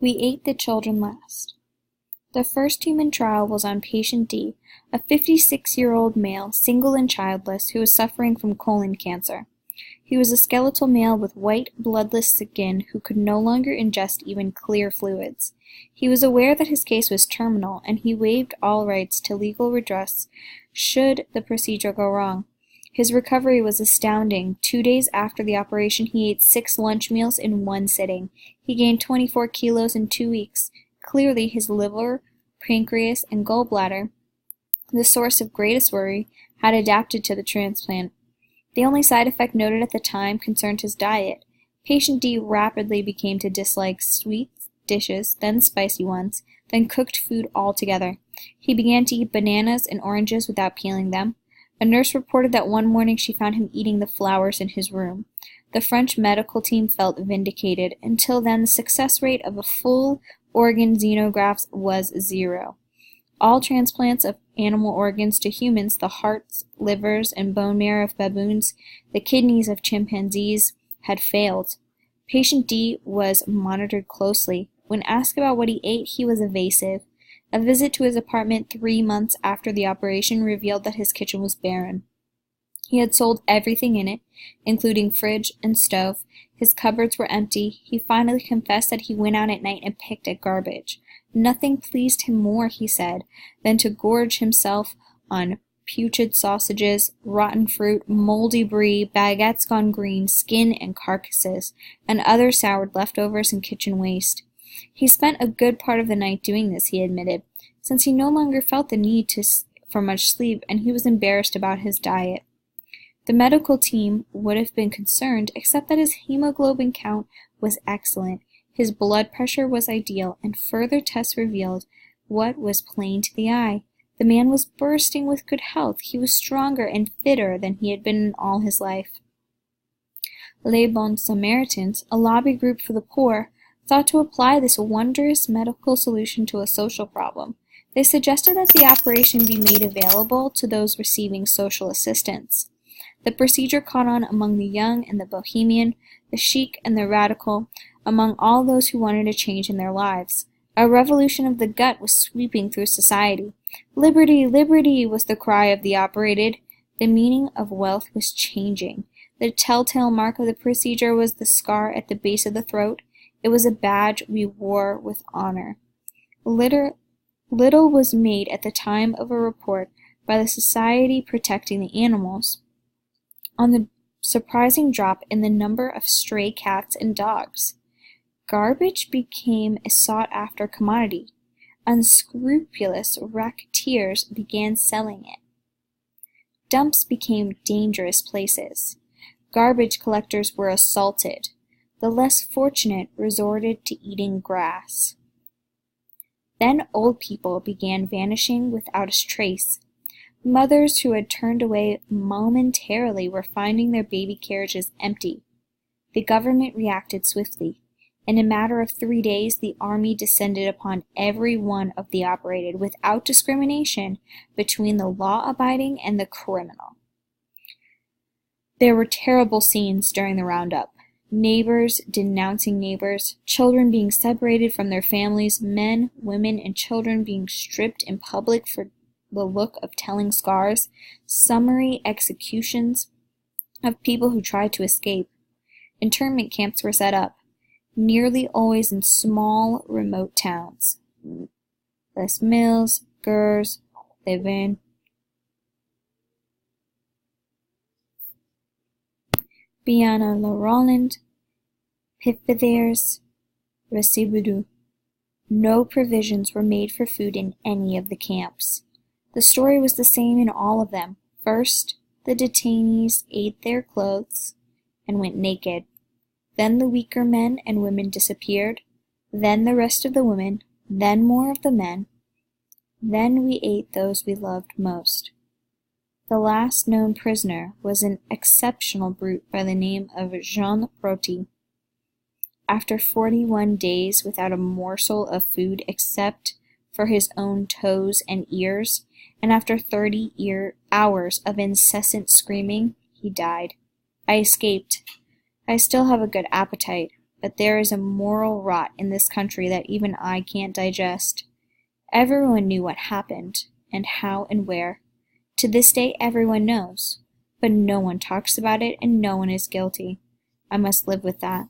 We ate the children last. The first human trial was on patient D, a 56-year-old male, single and childless, who was suffering from colon cancer. He was a skeletal male with white, bloodless skin who could no longer ingest even clear fluids. He was aware that his case was terminal, and he waived all rights to legal redress should the procedure go wrong. His recovery was astounding. 2 days after the operation, he ate 6 lunch meals in one sitting. He gained 24 kilos in 2 weeks. Clearly, his liver, pancreas, and gallbladder, the source of greatest worry, had adapted to the transplant. The only side effect noted at the time concerned his diet. Patient D rapidly became to dislike sweet dishes, then spicy ones, then cooked food altogether. He began to eat bananas and oranges without peeling them. A nurse reported that one morning she found him eating the flowers in his room. The French medical team felt vindicated. Until then, the success rate of a full organ xenografts was 0. All transplants of animal organs to humans, the hearts, livers, and bone marrow of baboons, the kidneys of chimpanzees, had failed. Patient D was monitored closely. When asked about what he ate, he was evasive. A visit to his apartment 3 months after the operation revealed that his kitchen was barren. He had sold everything in it, including fridge and stove. His cupboards were empty. He finally confessed that he went out at night and picked at garbage. Nothing pleased him more, he said, than to gorge himself on putrid sausages, rotten fruit, moldy brie, baguettes gone green, skin and carcasses, and other soured leftovers and kitchen waste. He spent a good part of the night doing this, he admitted, since he no longer felt the need for much sleep, and he was embarrassed about his diet. The medical team would have been concerned, except that his hemoglobin count was excellent. His blood pressure was ideal, and further tests revealed what was plain to the eye. The man was bursting with good health. He was stronger and fitter than he had been in all his life. Les Bons Samaritans, a lobby group for the poor, thought to apply this wondrous medical solution to a social problem. They suggested that the operation be made available to those receiving social assistance. The procedure caught on among the young and the bohemian, the chic and the radical, among all those who wanted a change in their lives. A revolution of the gut was sweeping through society. "Liberty, liberty," was the cry of the operated. The meaning of wealth was changing. The telltale mark of the procedure was the scar at the base of the throat. It was a badge we wore with honor. Little was made at the time of a report by the Society Protecting the Animals on the surprising drop in the number of stray cats and dogs. Garbage became a sought-after commodity. Unscrupulous racketeers began selling it. Dumps became dangerous places. Garbage collectors were assaulted. The less fortunate resorted to eating grass. Then old people began vanishing without a trace. Mothers who had turned away momentarily were finding their baby carriages empty. The government reacted swiftly. In a matter of 3 days, the army descended upon every one of the operated, without discrimination between the law-abiding and the criminal. There were terrible scenes during the roundup. Neighbors denouncing neighbors, children being separated from their families, men, women, and children being stripped in public for the look of telling scars, summary executions of people who tried to escape. Internment camps were set up, nearly always in small, remote towns. Les Mills, Gers, Levin, Biana-la-Rolland, Pithiviers, Reciboudou. No provisions were made for food in any of the camps. The story was the same in all of them. First, the detainees ate their clothes and went naked. Then the weaker men and women disappeared. Then the rest of the women. Then more of the men. Then we ate those we loved most. The last known prisoner was an exceptional brute by the name of Jean Roti. After 41 days without a morsel of food except for his own toes and ears, and after 30 hours of incessant screaming, he died. I escaped. I still have a good appetite, but there is a moral rot in this country that even I can't digest. Everyone knew what happened, and how and where. To this day everyone knows, but no one talks about it and no one is guilty. I must live with that.